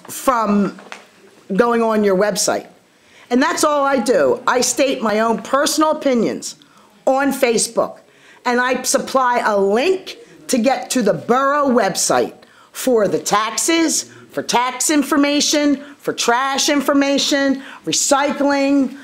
from going on your website. And that's all I do. I state my own personal opinions on Facebook. And I supply a link to get to the borough website for the taxes, for tax information, for trash information, recycling,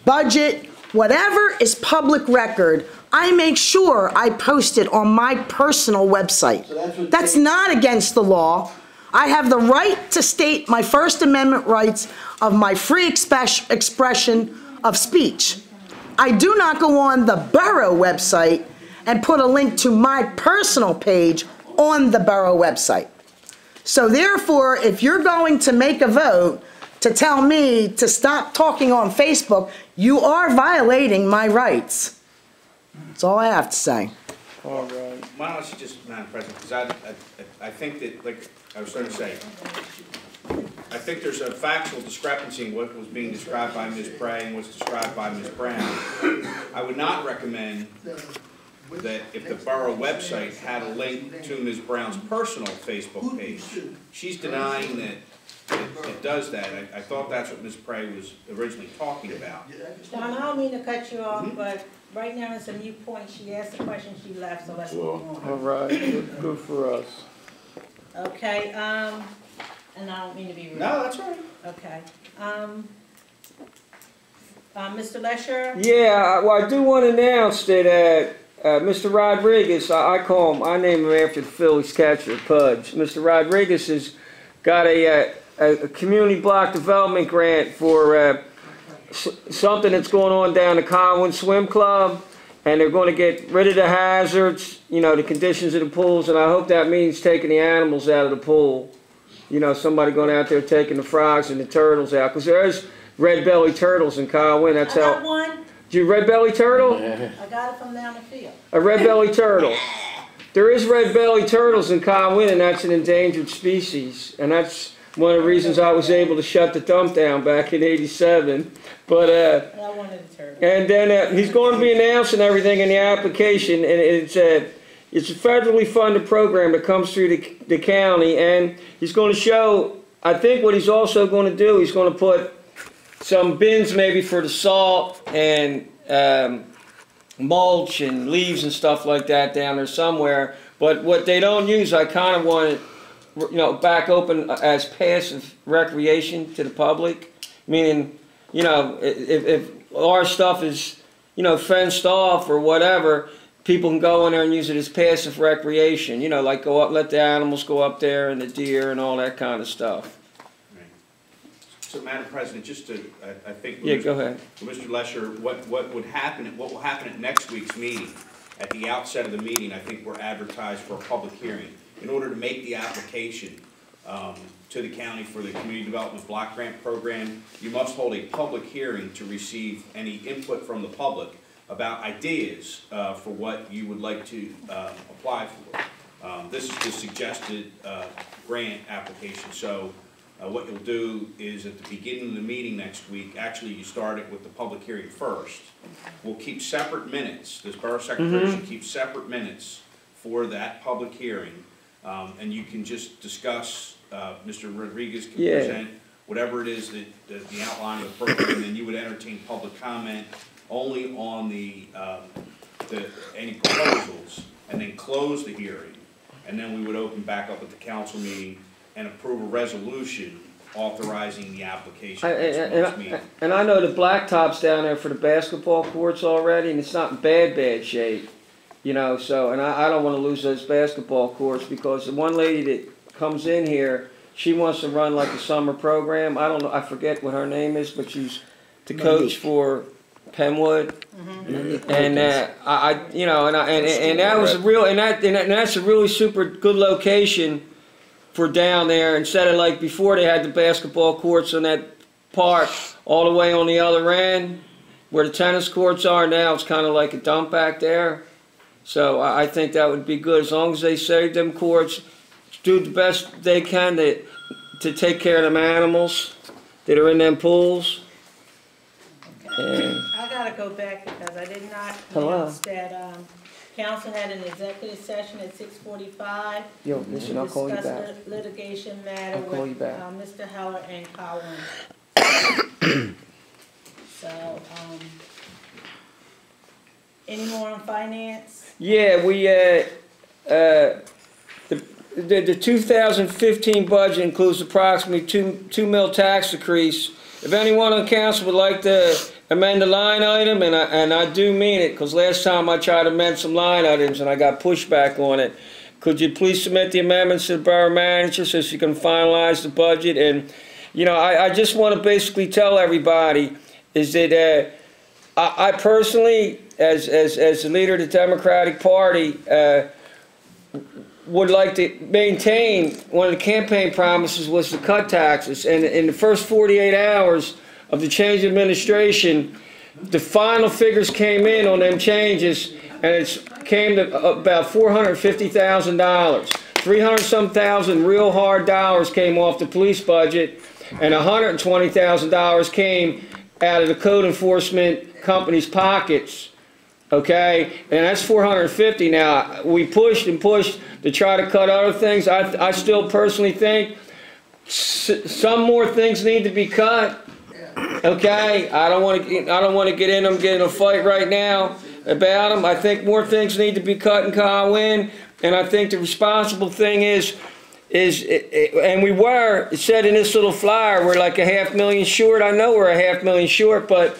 budget, whatever is public record, I make sure I post it on my personal website. So that's not against the law. I have the right to state my First Amendment rights of my free expression of speech. I do not go on the borough website and put a link to my personal page on the borough website. So therefore, if you're going to make a vote to tell me to stop talking on Facebook, you are violating my rights. That's all I have to say. All right. Why don't you just, Madam President, because I think that, like I was trying to say, I think there's a factual discrepancy in what was being described by Ms. Prey and what's described by Ms. Brown. I would not recommend that if the borough website had a link to Ms. Brown's personal Facebook page. She's denying that it does that. I thought that's what Ms. Prey was originally talking about. Don, I don't mean to cut you off, but right now it's a new point. She asked a question, she left, so let's move on. All right, good for us. Okay, and I don't mean to be rude. No, that's right. Okay. Mr. Lesher? Yeah, well, I do want to announce that Mr. Rodriguez, I call him, I name him after the Phillies catcher, Pudge. Mr. Rodriguez has got a community block development grant for something that's going on down the Colwyn Swim Club, and they're going to get rid of the hazards, you know, the conditions of the pools, and I hope that means taking the animals out of the pool. You know, somebody going out there taking the frogs and the turtles out, because there's red-bellied turtles in Colwyn. That's I got one. Do you red-bellied turtle? I got it from down the field. A red-bellied turtle. There is red-bellied turtles in Colwyn, and that's an endangered species, and that's one of the reasons I was able to shut the dump down back in '87. But I wanted a turtle. And then he's going to be announcing everything in the application, and it's a federally funded program that comes through the county, and he's going to show. I think what he's also going to do, he's going to put some bins maybe for the salt and mulch and leaves and stuff like that down there somewhere. But what they don't use, I kind of want it, you know, back open as passive recreation to the public. Meaning, you know, if our stuff is, you know, fenced off or whatever, people can go in there and use it as passive recreation. You know, like go up, let the animals go up there and the deer and all that kind of stuff. Right. So, Madam President, just to, I think, yeah, go ahead. Mr. Lesher, what will happen at next week's meeting? At the outset of the meeting, I think we're advertised for a public hearing. In order to make the application to the county for the Community Development Block Grant Program, you must hold a public hearing to receive any input from the public about ideas for what you would like to apply for. This is the suggested grant application. So what you'll do is at the beginning of the meeting next week, actually you start it with the public hearing first. We'll keep separate minutes. This Borough Secretary should keep separate minutes for that public hearing. And you can just discuss, Mr. Rodriguez can present whatever it is that the outline of the program, and you would entertain public comment only on any proposals, and then close the hearing. And then we would open back up at the council meeting and approve a resolution authorizing the application. And I know the blacktop's down there for the basketball courts already, and it's not in bad shape. You know, so, and I don't want to lose those basketball courts, because the one lady that comes in here, she wants to run like a summer program. I don't know, I forget what her name is, but she's the coach for Penwood. And you know, and that was a real, and that's a really super good location for down there. Instead of like before, they had the basketball courts on that park all the way on the other end where the tennis courts are. Now it's kind of like a dump back there. So I think that would be good, as long as they save them courts, do the best they can to take care of them animals that are in them pools. Okay. I gotta go back because I did not notice that Council had an executive session at 6:45. Yo, listen, I'll call you back. To discuss litigation matter I'll call you with back. Mr. Heller and Colwyn. So, any more on finance? Yeah, we, the 2015 budget includes approximately 2 mil tax decrease. If anyone on council would like to amend the line item, and I do mean it, because last time I tried to amend some line items and I got pushback on it, could you please submit the amendments to the borough manager so she can finalize the budget? And, you know, I just want to basically tell everybody is that I personally, as the leader of the Democratic Party, would like to maintain one of the campaign promises was to cut taxes. And in the first 48 hours of the change of administration, the final figures came in on them changes, and it came to about $450,000. 300-some thousand real hard dollars came off the police budget, and $120,000 came out of the code enforcement company's pockets. Okay, and that's 450. Now, we pushed and pushed to try to cut other things. I still personally think some more things need to be cut. Okay, I don't want to get in a fight right now about them. I think more things need to be cut in Colwyn, and I think the responsible thing is, and we were, it said in this little flyer, we're like $500,000 short. I know we're $500,000 short, but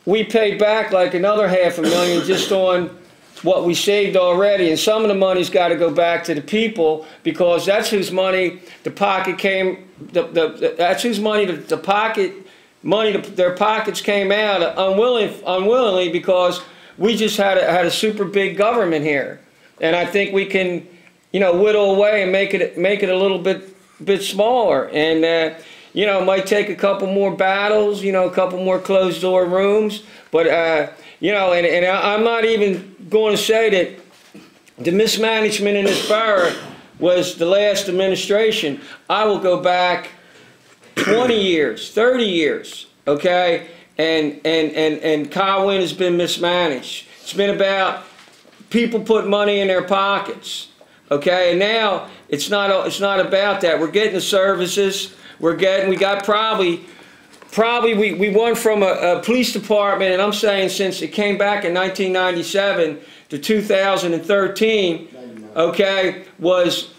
we paid back like another $500,000 just on what we saved already, and some of the money's got to go back to the people, because that's whose money the pocket came. That's whose money their pockets came out unwillingly, because we just had a super big government here, and I think we can, you know, whittle away and make it a little bit smaller, and you know, it might take a couple more battles, you know, a couple more closed door rooms, but you know, and I'm not even going to say that the mismanagement in this borough was the last administration. I will go back 20 years, 30 years, okay, and Colwyn has been mismanaged. It's been about people put money in their pockets, okay, and now it's not about that. We're getting the services. We got probably we went from a police department, and I'm saying since it came back in 1997 to 2013, okay, was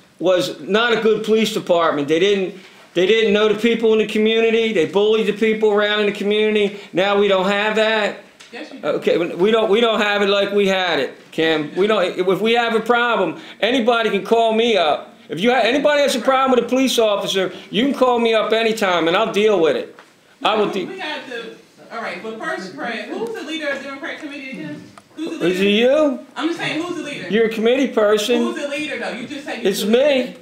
not a good police department. They didn't know the people in the community. They bullied the people around in the community. Now we don't have that. Yes, you do. Okay, we don't have it like we had it, Kim. We don't. If we have a problem, anybody can call me up. If anybody has a problem with a police officer, you can call me up anytime, and I'll deal with it. I will deal. We had to. All right, but first, Craig, who's the leader of the Democratic Committee again? Who's the leader? Is it you? I'm just saying, who's the leader? You're a committee person. Who's the leader, though? You just said It's me.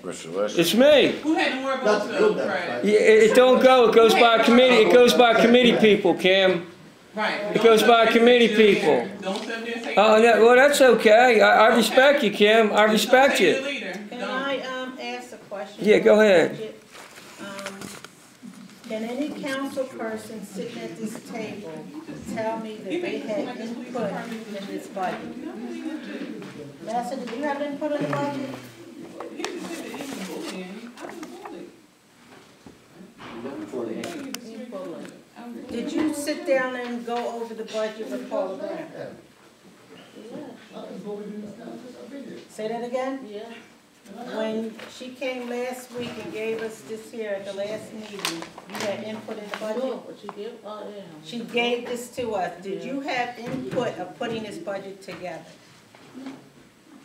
It's me. Who had more votes, though, Craig? It don't go. It goes by committee. It goes by committee people, Kim. Right. It goes by committee people. Don't sit there and say. Oh, well, that's okay. I respect you, Kim. I respect you. Can I ask a question? Yeah, go ahead. Can any council person sitting at this table tell me that they had input in this budget? Massa, did you have input in the budget? Did you sit down and go over the budget with Paula Brown? Say that again? Yeah. When she came last week and gave us this here at the last meeting, you had input in the budget? No, but she gave, yeah. She gave this to us. Did you have input of putting this budget together?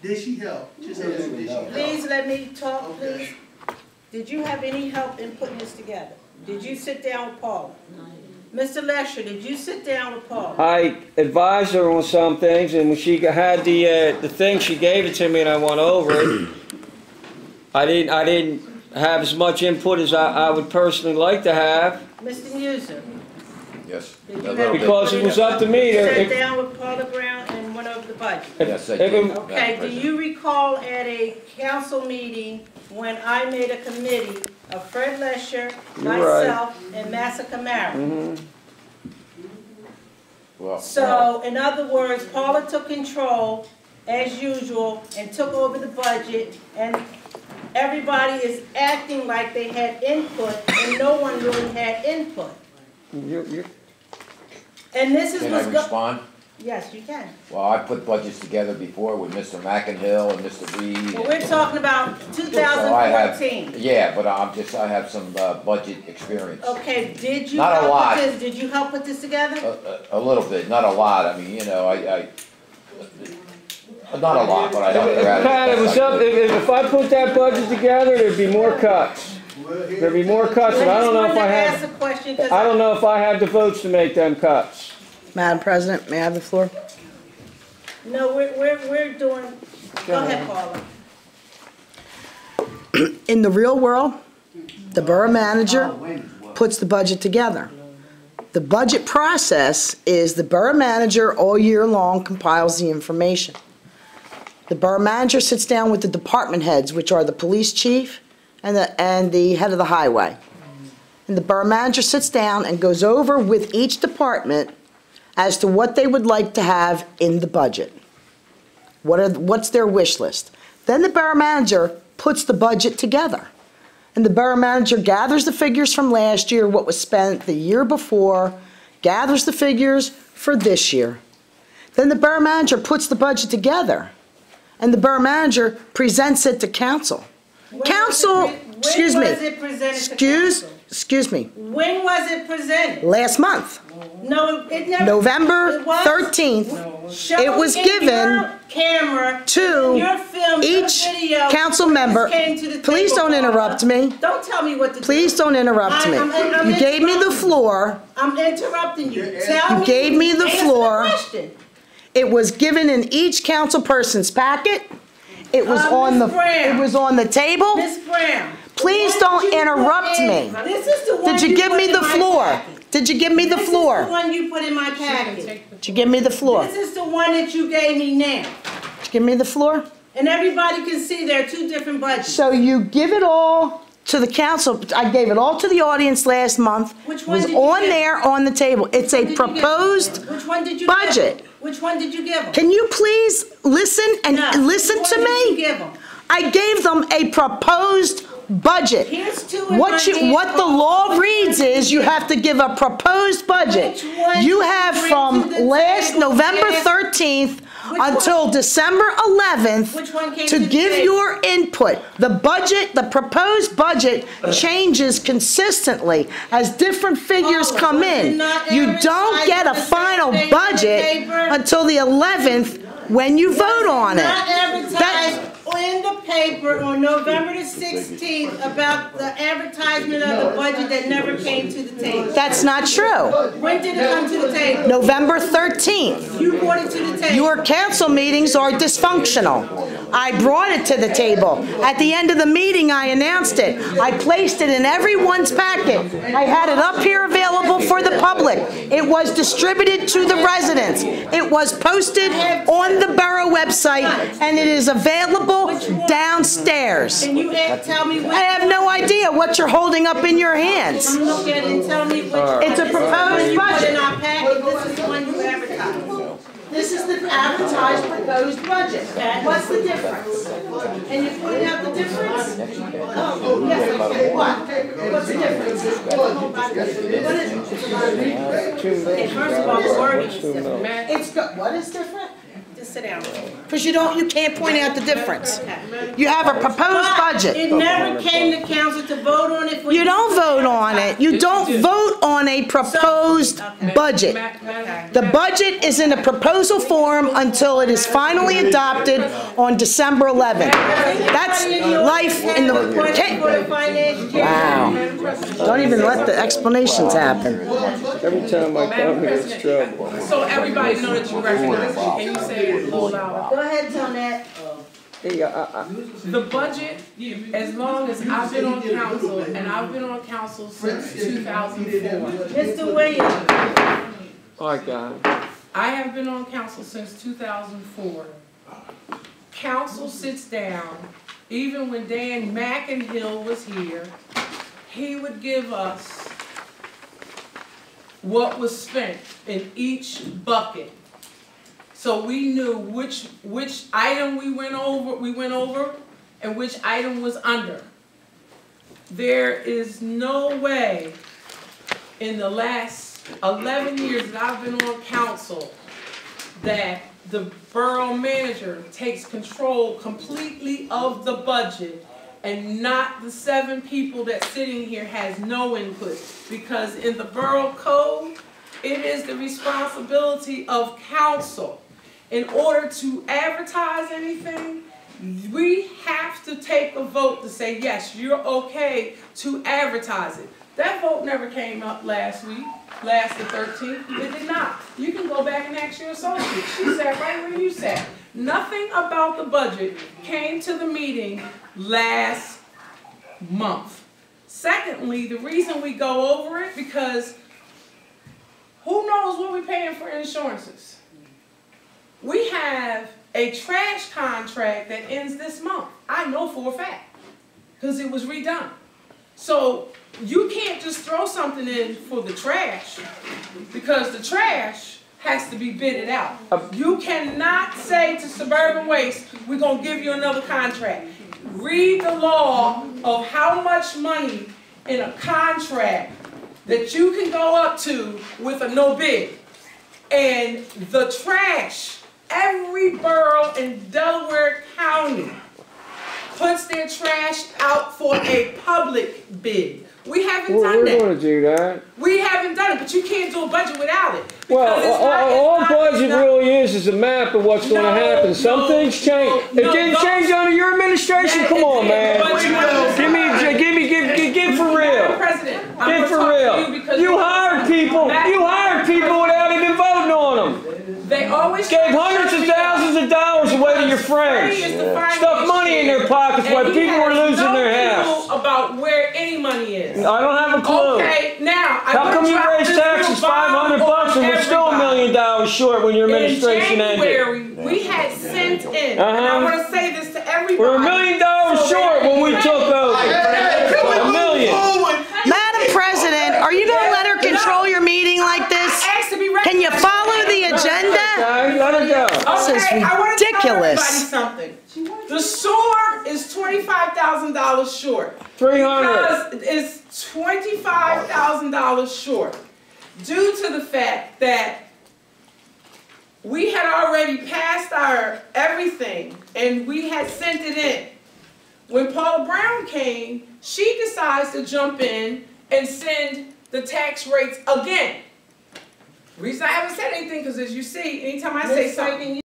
Did she help? Just ask her, did she help? Please let me talk, please. Did you have any help in putting this together? Did you sit down with Paula? Mr. Lesher, did you sit down with Paula? I advised her on some things, and when she had the thing, she gave it to me, and I went over it. I didn't have as much input as I would personally like to have. Mr. Muser? Yes. Because it was up to me to. Sat down with Paula Brown and went over the budget? Yes, I did. Okay, do you recall at a council meeting when I made a committee of Fred Lesher, myself, and Massa Camara? Well, So, in other words, Paula took control as usual, and took over the budget, and everybody is acting like they had input, and no one really had input. You're And this is Can I what's respond? Yes, you can. Well, I put budgets together before with Mr. McInhill and Mr. Reed. Well, we're talking about So I have- 2014. Yeah, but I have some budget experience. Okay, did you Not a help lot. put this, did you help put this together? A little bit, not a lot. I mean, you know, not a lot, but I helped her out. Pat, if I put that budget together, there'd be more cuts. There'd be more cuts, and I don't know if I just wanted to ask have, a question 'cause I don't know if I have the votes to make them cuts. Madam President, may I have the floor? No, we're doing, go ahead, Paula. In the real world, the borough manager puts the budget together. The budget process is the borough manager all year long compiles the information. The borough manager sits down with the department heads, which are the police chief and the head of the highway. And the borough manager sits down and goes over with each department as to what they would like to have in the budget. What's their wish list? Then the borough manager puts the budget together. And the borough manager gathers the figures from last year, what was spent the year before, gathers the figures for this year. Then the borough manager puts the budget together, and the borough manager presents it to council. Council, excuse me, When was it presented to council? excuse me, When was it presented? last month, No, it never. November it was? 13th, Show it was in given your camera, to your film, each your video, council when member. this came to the Please table, don't interrupt me. Don't tell me what to do. Please don't interrupt me. I'm You gave me the interrupting. floor. I'm interrupting you. Tell me. gave me the answer floor. question. It was given in each council person's packet. It was on the, Ms. Brown. it was on the table. Ms. Brown. Please the don't one you interrupt put in- me. This is the one Did you give put me in the my floor? packet. Did you give me the This is the floor? one you put in my packet. Did you give me the floor? This is the one that you gave me now. Did you give me the floor? And everybody can see there are two different budgets. So you give it all to the council. I gave it all to the audience last month. Which It one was did you on give? there on the table. It's a Which one did you give? proposed Which one did you give budget. them? Which one did you give them? Can you please listen and No. listen Which to one did you me? give them? I gave them a proposed budget. Here's two in my What hand. the law reads is you have to give a proposed budget. Which one You did have you bring from to the last table? November Yes. 13th Which until one? December 11th Which one came to to the give table? your input. The budget, the proposed budget changes consistently as different figures Oh, come was it in. not You don't advertised get a in the final Saturday budget paper? until the 11th when you vote on it. Not That- advertised in the paper on November the 16th about the advertisement of the budget that never came to the table. That's not true. When did it come to the table? November 13th. You brought it to the table. Your council meetings are dysfunctional. I brought it to the table. At the end of the meeting, I announced it. I placed it in everyone's packet. I had it up here available for the public. It was distributed to the residents. It was posted on the borough website, and it is available downstairs. Can you tell me which? I have no idea what you're holding up in your hands. Look at it and tell me which. It's a This is the one proposed you put budget. in our packet, this is the one you advertised. This is the advertised proposed budget. What's the difference? And you're pointing out the difference? Oh, yes, okay, what? What's the difference? Okay, first of all, the wording is different. What is different? Just sit down. Because you can't point out the difference. You have a proposed But budget. it never came to council to vote on it. You don't vote on it. You don't vote on a proposed budget. The budget is in a proposal form until it is finally adopted on December 11th. That's life in the... Wow. Don't even let the explanations happen. Every time I come here, it's trouble. So everybody know that you recognize me. Can you say it a little louder? Go ahead, Tonette. Hey, The budget, as long as I've been on council, and I've been on council since 2004. Mr. Williams. my God. I have been on council since 2004. Council sits down, even when Dan McInhill was here, he would give us what was spent in each bucket. So we knew which item we went over, and which item was under. There is no way in the last 11 years that I've been on council that the borough manager takes control completely of the budget and not the 7 people that sitting here has no input. Because in the borough code, it is the responsibility of council. In order to advertise anything, we have to take a vote to say, yes, you're okay to advertise it. That vote never came up last week, last the 13th. It did not. You can go back and ask your associate. She sat right where you sat. Nothing about the budget came to the meeting last month. Secondly, the reason we go over it, because who knows what we're paying for insurances? We have a trash contract that ends this month. I know for a fact, because it was redone. So you can't just throw something in for the trash, because the trash has to be bidded out. You cannot say to Suburban Waste, we're going to give you another contract. Read the law of how much money in a contract that you can go up to with a no bid. And the trash, every borough in Delaware County puts their trash out for a public bid. We haven't done that. We're going to do that. We haven't done it, but you can't do a budget without it. Well, all budget really is a map of what's going to happen. Some things change. It didn't change under your administration. Come on, man. Give for real. Give for real. You hired people. You hired people without even voting on them. They always gave hundreds of thousands of dollars away to your friends. Stuffed money in their pockets while people were losing their house. About where any money is. I don't have a clue. Okay, now how come you raised taxes $500 and we're still $1 million short when your administration ended? In January, we had sent in, and I want to say this to everybody. We're $1 million short when we took over. $1 million. Madam President, are you going to let her control your meeting like this? Can you follow the agenda? Okay, let her go. This is ridiculous. Something. The sewer is $25,000 short. 300. Because it's $25,000 short due to the fact that we had already passed our everything and we had sent it in. When Paula Brown came, she decides to jump in and send the tax rates again. The reason I haven't said anything because, as you see, anytime I say something,